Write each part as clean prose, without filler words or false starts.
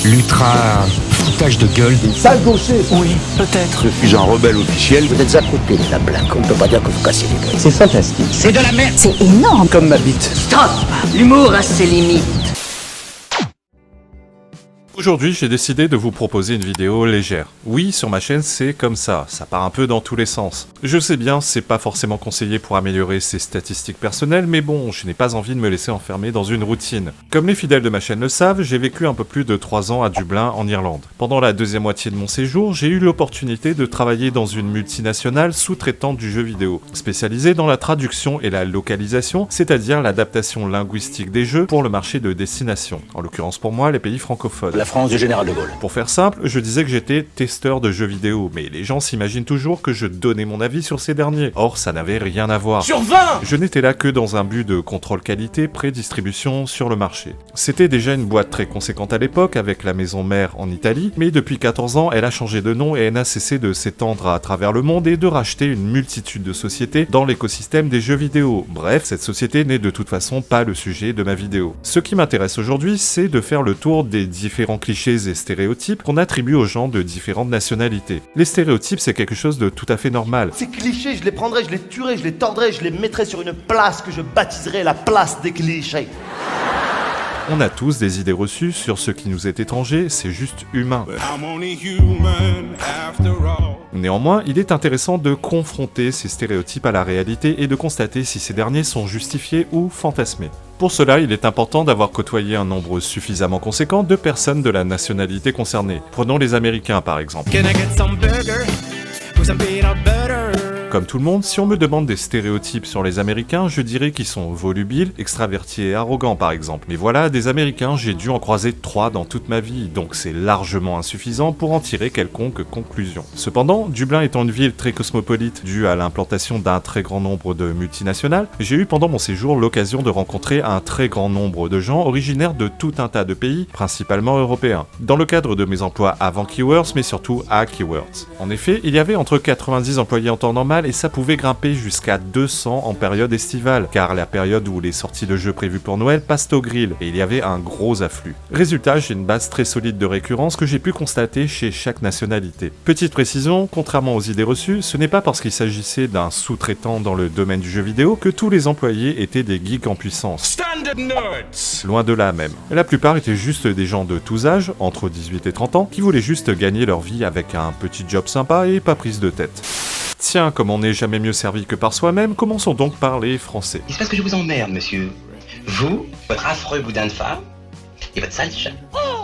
l'ultra foutage de gueule. Sale gaucher. Oui, peut-être. Je suis un rebelle officiel. Vous êtes à côté de la blague, on ne peut pas dire que vous cassez les gueules. C'est fantastique. C'est de la merde. C'est énorme. Comme ma bite. Stop. L'humour a ses limites. Aujourd'hui, j'ai décidé de vous proposer une vidéo légère. Oui, sur ma chaîne, c'est comme ça part un peu dans tous les sens. Je sais bien, c'est pas forcément conseillé pour améliorer ses statistiques personnelles, mais bon, je n'ai pas envie de me laisser enfermer dans une routine. Comme les fidèles de ma chaîne le savent, j'ai vécu un peu plus de 3 ans à Dublin, en Irlande. Pendant la deuxième moitié de mon séjour, j'ai eu l'opportunité de travailler dans une multinationale sous-traitante du jeu vidéo, spécialisée dans la traduction et la localisation, c'est-à-dire l'adaptation linguistique des jeux pour le marché de destination. En l'occurrence pour moi, les pays francophones. La France du général de Gaulle. Pour faire simple, je disais que j'étais testeur de jeux vidéo, mais les gens s'imaginent toujours que je donnais mon avis sur ces derniers. Or, ça n'avait rien à voir. Sur 20! Je n'étais là que dans un but de contrôle qualité, pré-distribution sur le marché. C'était déjà une boîte très conséquente à l'époque, avec la maison mère en Italie, mais depuis 14 ans, elle a changé de nom et elle n'a cessé de s'étendre à travers le monde et de racheter une multitude de sociétés dans l'écosystème des jeux vidéo. Bref, cette société n'est de toute façon pas le sujet de ma vidéo. Ce qui m'intéresse aujourd'hui, c'est de faire le tour des différents clichés et stéréotypes qu'on attribue aux gens de différentes nationalités. Les stéréotypes, c'est quelque chose de tout à fait normal. Ces clichés, je les prendrais, je les tuerais, je les tordrais, je les mettrais sur une place que je baptiserais la place des clichés. On a tous des idées reçues sur ce qui nous est étranger, c'est juste humain. Néanmoins, il est intéressant de confronter ces stéréotypes à la réalité et de constater si ces derniers sont justifiés ou fantasmés. Pour cela, il est important d'avoir côtoyé un nombre suffisamment conséquent de personnes de la nationalité concernée. Prenons les Américains par exemple. Comme tout le monde, si on me demande des stéréotypes sur les Américains, je dirais qu'ils sont volubiles, extravertis et arrogants par exemple. Mais voilà, des Américains, j'ai dû en croiser 3 dans toute ma vie, donc c'est largement insuffisant pour en tirer quelconque conclusion. Cependant, Dublin étant une ville très cosmopolite due à l'implantation d'un très grand nombre de multinationales, j'ai eu pendant mon séjour l'occasion de rencontrer un très grand nombre de gens originaires de tout un tas de pays, principalement européens, dans le cadre de mes emplois avant Keywords, mais surtout à Keywords. En effet, il y avait entre 90 employés en temps normal et ça pouvait grimper jusqu'à 200 en période estivale, car la période où les sorties de jeux prévues pour Noël passent au grill, et il y avait un gros afflux. Résultat, j'ai une base très solide de récurrence que j'ai pu constater chez chaque nationalité. Petite précision, contrairement aux idées reçues, ce n'est pas parce qu'il s'agissait d'un sous-traitant dans le domaine du jeu vidéo que tous les employés étaient des geeks en puissance. Loin de là même. La plupart étaient juste des gens de tous âges, entre 18 et 30 ans, qui voulaient juste gagner leur vie avec un petit job sympa et pas prise de tête. Tiens, comme on n'est jamais mieux servi que par soi-même, commençons donc par les Français. Il se passe que je vous emmerde, monsieur. Vous, votre affreux boudin de femme, et votre sale chat.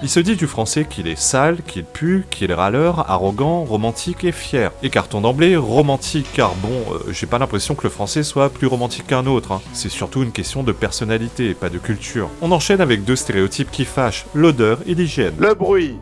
Il se dit du français qu'il est sale, qu'il pue, qu'il est râleur, arrogant, romantique et fier. Écartons d'emblée romantique, car bon, j'ai pas l'impression que le français soit plus romantique qu'un autre. C'est surtout une question de personnalité, pas de culture. On enchaîne avec 2 stéréotypes qui fâchent, l'odeur et l'hygiène. Le bruit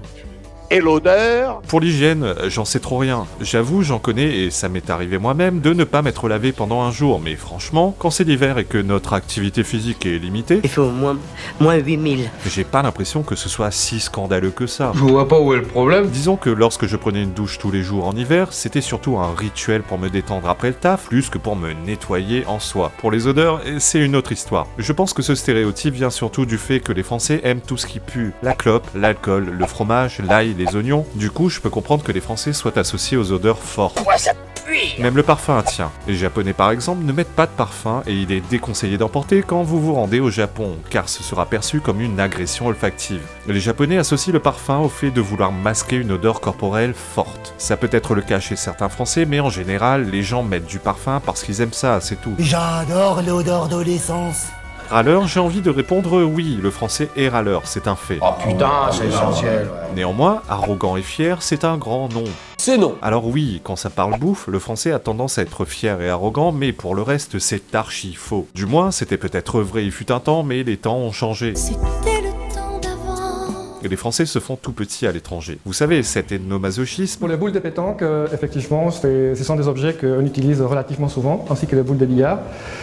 et l'odeur. Pour l'hygiène, j'en sais trop rien. J'avoue, j'en connais et ça m'est arrivé moi-même de ne pas m'être lavé pendant un jour. Mais franchement, quand c'est l'hiver et que notre activité physique est limitée, Il fait au moins 8000. j'ai pas l'impression que ce soit si scandaleux que ça. Je vois pas où est le problème. Disons que lorsque je prenais une douche tous les jours en hiver, c'était surtout un rituel pour me détendre après le taf, plus que pour me nettoyer en soi. Pour les odeurs, c'est une autre histoire. Je pense que ce stéréotype vient surtout du fait que les Français aiment tout ce qui pue. La clope, l'alcool, le fromage, l'ail, les oignons. Du coup, je peux comprendre que les Français soient associés aux odeurs fortes. Quoi, ça pue? Même le parfum, tiens. Les Japonais par exemple ne mettent pas de parfum et il est déconseillé d'en porter quand vous vous rendez au Japon, car ce sera perçu comme une agression olfactive. Les Japonais associent le parfum au fait de vouloir masquer une odeur corporelle forte. Ça peut être le cas chez certains Français, mais en général, les gens mettent du parfum parce qu'ils aiment ça, c'est tout. J'adore l'odeur de l'essence. Râleur, j'ai envie de répondre oui, le français est râleur, c'est un fait. Oh putain, c'est essentiel. Néanmoins, arrogant et fier, c'est un grand nom. C'est non. Alors oui, quand ça parle bouffe, le français a tendance à être fier et arrogant, mais pour le reste, c'est archi faux. Du moins, c'était peut-être vrai il fut un temps, mais les temps ont changé. C'était le temps d'avant. Et les Français se font tout petits à l'étranger. Vous savez, cet ethnomasochisme... Pour les boules de pétanque, effectivement, ce sont des objets qu'on utilise relativement souvent, ainsi que les boules de billard.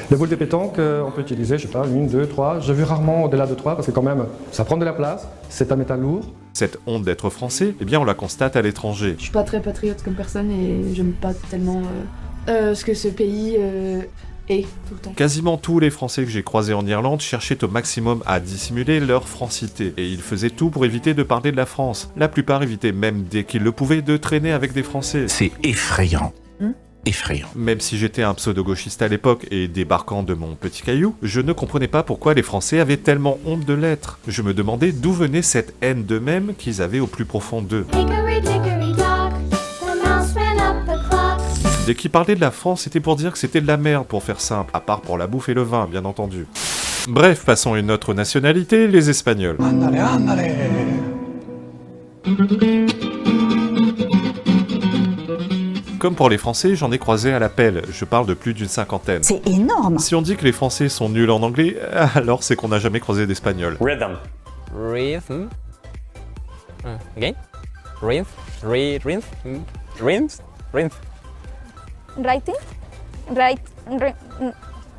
Les boules de pétanque, on peut utiliser, je sais pas, 1, 2, 3. J'ai vu rarement au-delà de 3, parce que quand même, ça prend de la place, c'est un métal lourd. Cette honte d'être français, eh bien on la constate à l'étranger. Je suis pas très patriote comme personne et j'aime pas tellement ce que ce pays Et tout le temps. Quasiment tous les Français que j'ai croisés en Irlande cherchaient au maximum à dissimuler leur francité, et ils faisaient tout pour éviter de parler de la France. La plupart évitaient même, dès qu'ils le pouvaient, de traîner avec des Français. C'est effrayant. Effrayant. Même si j'étais un pseudo-gauchiste à l'époque et débarquant de mon petit caillou, je ne comprenais pas pourquoi les Français avaient tellement honte de l'être. Je me demandais d'où venait cette haine d'eux-mêmes qu'ils avaient au plus profond d'eux. Hickory dickory dock, the mouse ran up the clock. Dès qu'ils parlaient de la France, c'était pour dire que c'était de la merde, pour faire simple, à part pour la bouffe et le vin, bien entendu. Bref, passons à une autre nationalité, les Espagnols. Comme pour les Français, j'en ai croisé à la pelle, je parle de plus d'une cinquantaine. C'est énorme. Si on dit que les Français sont nuls en anglais, alors c'est qu'on n'a jamais croisé d'Espagnol. Rhythm. Rhythm. Again. Rhythm. Rhythm. Rhythm. Rhythm. Writing? Right.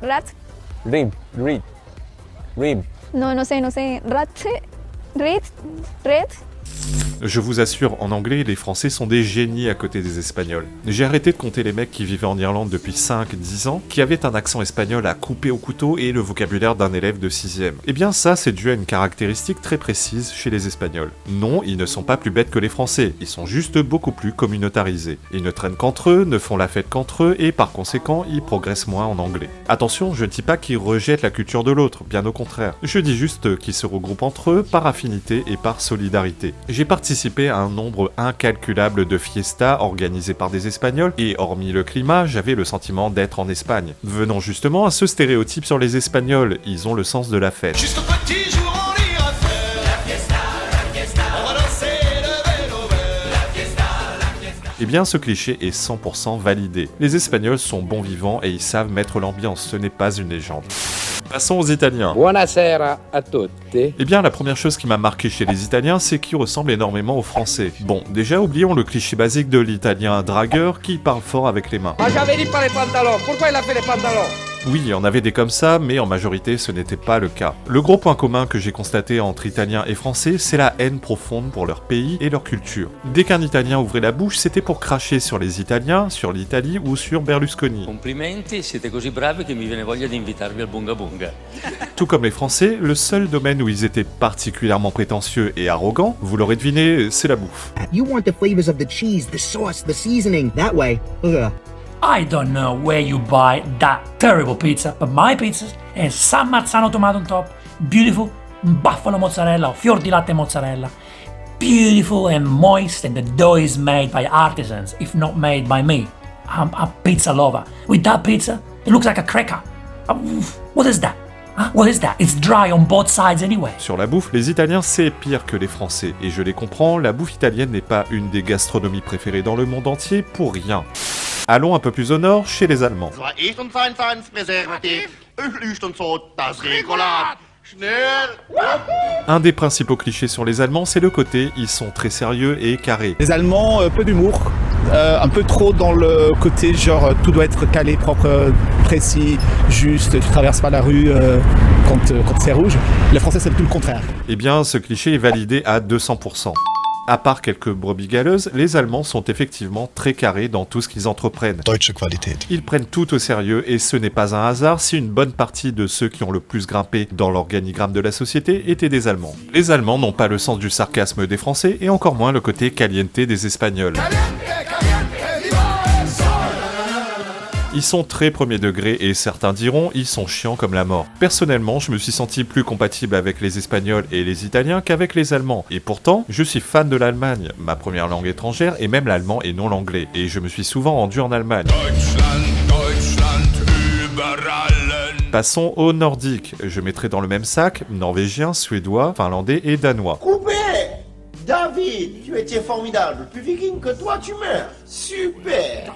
Rat? Read. Read. Read. No, no sé. Rat? Read? Read? Je vous assure, en anglais, les Français sont des génies à côté des Espagnols. J'ai arrêté de compter les mecs qui vivaient en Irlande depuis 5-10 ans, qui avaient un accent espagnol à couper au couteau et le vocabulaire d'un élève de 6ème. Eh bien ça, c'est dû à une caractéristique très précise chez les Espagnols. Non, ils ne sont pas plus bêtes que les Français, ils sont juste beaucoup plus communautarisés. Ils ne traînent qu'entre eux, ne font la fête qu'entre eux, et par conséquent, ils progressent moins en anglais. Attention, je ne dis pas qu'ils rejettent la culture de l'autre, bien au contraire. Je dis juste qu'ils se regroupent entre eux par affinité et par solidarité. J'ai participé à un nombre incalculable de fiestas organisées par des Espagnols, et hormis le climat, j'avais le sentiment d'être en Espagne. Venons justement à ce stéréotype sur les Espagnols, ils ont le sens de la fête. Jusqu'au petit jour on ira faire la fiesta, on va danser le vélo vert. La fiesta. Eh bien, ce cliché est 100% validé. Les Espagnols sont bons vivants et ils savent mettre l'ambiance, ce n'est pas une légende. Passons aux Italiens. Buonasera a tutti. Eh bien, la première chose qui m'a marqué chez les Italiens, c'est qu'ils ressemblent énormément aux Français. Bon, déjà, oublions le cliché basique de l'Italien dragueur qui parle fort avec les mains. Ma j'avais dit pas les pantalons. Pourquoi il a fait les pantalons? Oui, il y en avait des comme ça, mais en majorité, ce n'était pas le cas. Le gros point commun que j'ai constaté entre Italiens et Français, c'est la haine profonde pour leur pays et leur culture. Dès qu'un Italien ouvrait la bouche, c'était pour cracher sur les Italiens, sur l'Italie ou sur Berlusconi. Complimenti, siete così bravi che mi viene voglia di invitarvi al Bunga Bunga. Tout comme les Français, le seul domaine où ils étaient particulièrement prétentieux et arrogants, vous l'aurez deviné, c'est la bouffe. You want the flavors of the cheese, the sauce, the seasoning, that way. I don't know where you buy that terrible pizza, but my pizza has San Marzano tomato on top, beautiful buffalo mozzarella or fior di latte mozzarella, beautiful and moist, and the dough is made by artisans, if not made by me. I'm a pizza lover. With that pizza, it looks like a cracker. What is that? What is that? It's dry on both sides anyway. Sur la bouffe, les Italiens c'est pire que les Français, et je les comprends, la bouffe italienne n'est pas une des gastronomies préférées dans le monde entier pour rien. Allons un peu plus au nord, chez les Allemands. Un des principaux clichés sur les Allemands, c'est le côté, ils sont très sérieux et carrés. Les Allemands, peu d'humour, un peu trop dans le côté genre tout doit être calé, propre, précis, juste, tu traverses pas la rue quand c'est rouge. Les Français, c'est tout le contraire. Eh bien, ce cliché est validé à 200%. À part quelques brebis galeuses, les Allemands sont effectivement très carrés dans tout ce qu'ils entreprennent. Deutsche Qualität. Ils prennent tout au sérieux et ce n'est pas un hasard si une bonne partie de ceux qui ont le plus grimpé dans l'organigramme de la société étaient des Allemands. Les Allemands n'ont pas le sens du sarcasme des Français et encore moins le côté caliente des Espagnols. Ils sont très premier degré et certains diront ils sont chiants comme la mort. Personnellement, je me suis senti plus compatible avec les Espagnols et les Italiens qu'avec les Allemands. Et pourtant, je suis fan de l'Allemagne, ma première langue étrangère et même l'allemand et non l'anglais. Et je me suis souvent rendu en Allemagne. Passons aux nordiques. Je mettrai dans le même sac norvégien, suédois, finlandais et danois. Coupé! David, tu étais formidable. Plus viking que toi, tu meurs. Super!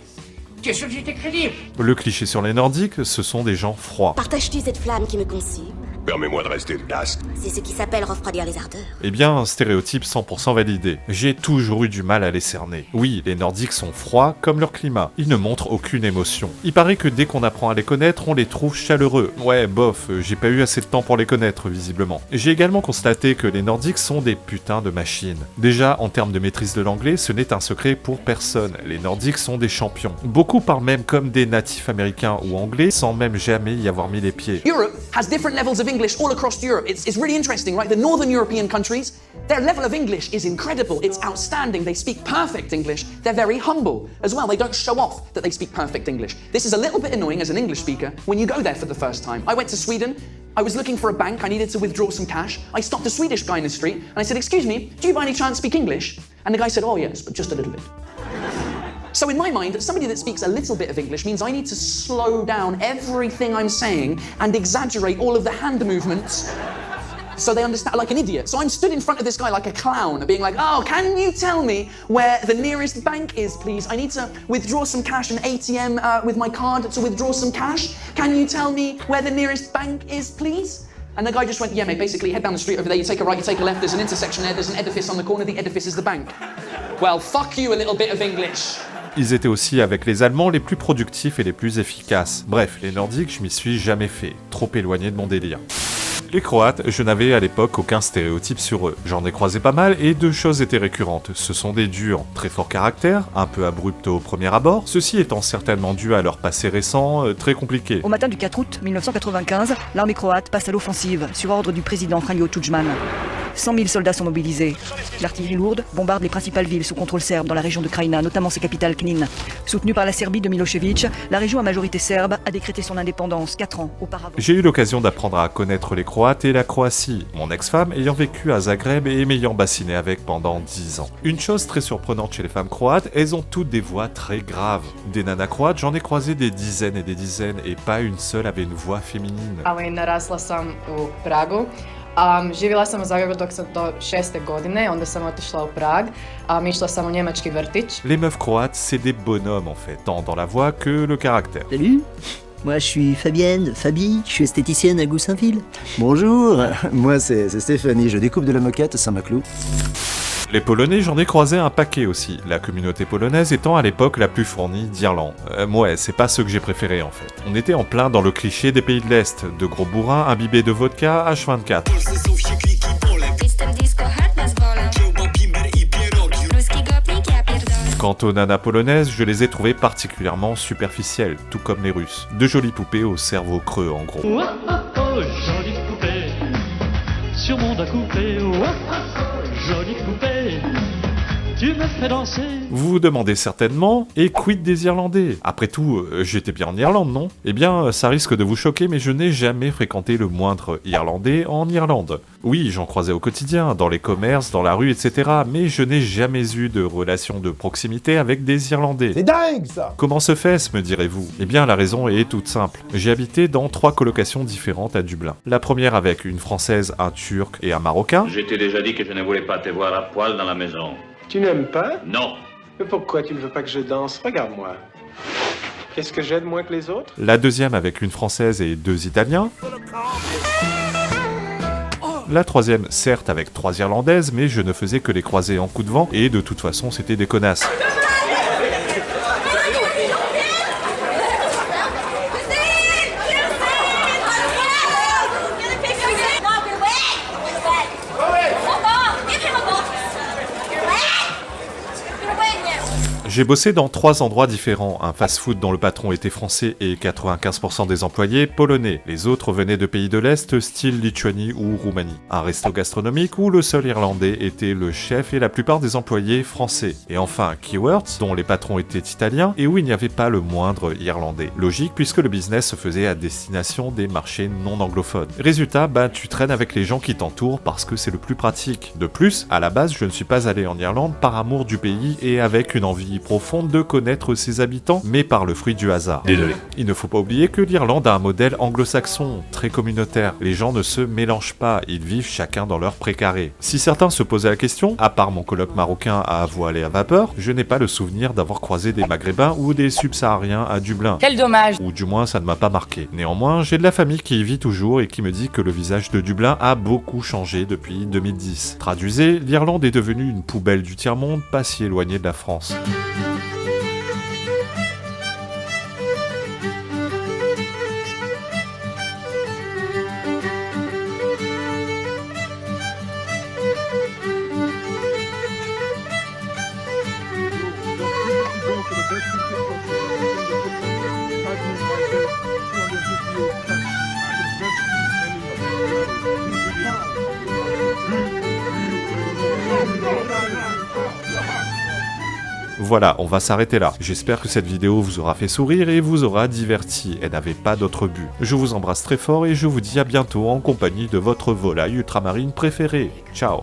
T'es sûr que j'étais crédible? Le cliché sur les nordiques, ce sont des gens froids. Partages-tu cette flamme qui me consume? Permets-moi de rester de glace. C'est ce qui s'appelle refroidir les ardeurs. Eh bien, stéréotype 100% validé. J'ai toujours eu du mal à les cerner. Oui, les Nordiques sont froids comme leur climat. Ils ne montrent aucune émotion. Il paraît que dès qu'on apprend à les connaître, on les trouve chaleureux. Ouais, bof, j'ai pas eu assez de temps pour les connaître, visiblement. J'ai également constaté que les Nordiques sont des putains de machines. Déjà, en termes de maîtrise de l'anglais, ce n'est un secret pour personne. Les Nordiques sont des champions. Beaucoup parlent même comme des natifs américains ou anglais, sans même jamais y avoir mis les pieds. Europe has different levels of English all across Europe. It's really interesting, right? The Northern European countries, their level of English is incredible. It's outstanding. They speak perfect English. They're very humble as well. They don't show off that they speak perfect English. This is a little bit annoying as an English speaker when you go there for the first time. I went to Sweden. I was looking for a bank. I needed to withdraw some cash. I stopped a Swedish guy in the street and I said, "Excuse me, do you by any chance speak English?" And the guy said, "Oh yes, but just a little bit." So in my mind, somebody that speaks a little bit of English means I need to slow down everything I'm saying and exaggerate all of the hand movements so they understand, like an idiot. So I'm stood in front of this guy like a clown, being like, "Oh, can you tell me where the nearest bank is, please? I need to withdraw some cash, an ATM with my card to withdraw some cash. Can you tell me where the nearest bank is, please?" And the guy just went, "Yeah, mate, basically head down the street over there, you take a right, you take a left, there's an intersection there, there's an edifice on the corner, the edifice is the bank." Well, fuck you, a little bit of English. Ils étaient aussi avec les Allemands les plus productifs et les plus efficaces. Bref, les Nordiques, je m'y suis jamais fait. Trop éloigné de mon délire. Les Croates, je n'avais à l'époque aucun stéréotype sur eux. J'en ai croisé pas mal et deux choses étaient récurrentes. Ce sont des durs, très fort caractère, un peu abrupts au premier abord, ceci étant certainement dû à leur passé récent, très compliqué. Au matin du 4 août 1995, l'armée croate passe à l'offensive sur ordre du président Franjo Tudjman. 100 000 soldats sont mobilisés. L'artillerie lourde bombarde les principales villes sous contrôle serbe dans la région de Krajina, notamment sa capitale Knin. Soutenue par la Serbie de Milosevic, la région à majorité serbe a décrété son indépendance 4 ans auparavant. J'ai eu l'occasion d'apprendre à connaître les Croates et la Croatie, mon ex-femme ayant vécu à Zagreb et m'ayant bassiné avec pendant 10 ans. Une chose très surprenante chez les femmes croates, elles ont toutes des voix très graves. Des nanas croates, j'en ai croisé des dizaines et pas une seule avait une voix féminine. Ali narasla sam u Pragu. Živjela sam u Zagrebu dok sam do 6. godine, onda sam otišla u Prag, išla sam u njemački vrtić. Les meufs croates, c'est des bonhommes en fait, tant dans la voix que le caractère. Salut, moi je suis Fabi, je suis esthéticienne à Goussainville. Bonjour, moi c'est Stéphanie, je découpe de la moquette à Saint-Maclou. Les Polonais, j'en ai croisé un paquet aussi, la communauté polonaise étant à l'époque la plus fournie d'Irlande. Ouais, c'est pas ceux que j'ai préférés en fait. On était en plein dans le cliché des pays de l'Est, de gros bourrins imbibés de vodka H24. Quant aux nanas polonaises, je les ai trouvées particulièrement superficielles, tout comme les Russes. De jolies poupées au cerveau creux en gros. Oh, oh, oh, jolie poupée, sur mon dos coupé, oh, oh, jolie poupée, tu me fais danser. Vous vous demandez certainement, et quid des Irlandais? Après tout, j'étais bien en Irlande, non? Eh bien, ça risque de vous choquer, mais je n'ai jamais fréquenté le moindre Irlandais en Irlande. Oui, j'en croisais au quotidien, dans les commerces, dans la rue, etc., mais je n'ai jamais eu de relation de proximité avec des Irlandais. C'est dingue, ça! Comment se fait-ce, me direz-vous? Eh bien, la raison est toute simple. J'ai habité dans 3 colocations différentes à Dublin. La première avec une Française, un Turc et un Marocain. Je t'ai déjà dit que je ne voulais pas te voir à poil dans la maison. Tu n'aimes pas? Non. Mais pourquoi tu ne veux pas que je danse? Regarde-moi. Qu'est-ce que j'ai de moins que les autres? La deuxième avec une Française et 2 Italiens. La troisième, certes avec 3 Irlandaises, mais je ne faisais que les croiser en coup de vent, et de toute façon c'était des connasses. J'ai bossé dans 3 endroits différents, un fast-food dont le patron était français et 95% des employés polonais. Les autres venaient de pays de l'Est, style Lituanie ou Roumanie. Un resto gastronomique où le seul Irlandais était le chef et la plupart des employés français. Et enfin, Keywords, dont les patrons étaient italiens et où il n'y avait pas le moindre Irlandais. Logique puisque le business se faisait à destination des marchés non anglophones. Résultat, tu traînes avec les gens qui t'entourent parce que c'est le plus pratique. De plus, à la base, je ne suis pas allé en Irlande par amour du pays et avec une envie profonde de connaître ses habitants, mais par le fruit du hasard. Désolé. Il ne faut pas oublier que l'Irlande a un modèle anglo-saxon, très communautaire. Les gens ne se mélangent pas, ils vivent chacun dans leur précaré. Si certains se posaient la question, à part mon coloc marocain à voiler à vapeur, je n'ai pas le souvenir d'avoir croisé des Maghrébins ou des Subsahariens à Dublin. Quel dommage! Ou du moins ça ne m'a pas marqué. Néanmoins, j'ai de la famille qui y vit toujours et qui me dit que le visage de Dublin a beaucoup changé depuis 2010. Traduisez, l'Irlande est devenue une poubelle du tiers-monde pas si éloignée de la France. Voilà, on va s'arrêter là. J'espère que cette vidéo vous aura fait sourire et vous aura diverti. Elle n'avait pas d'autre but. Je vous embrasse très fort et je vous dis à bientôt en compagnie de votre volaille ultramarine préférée. Ciao!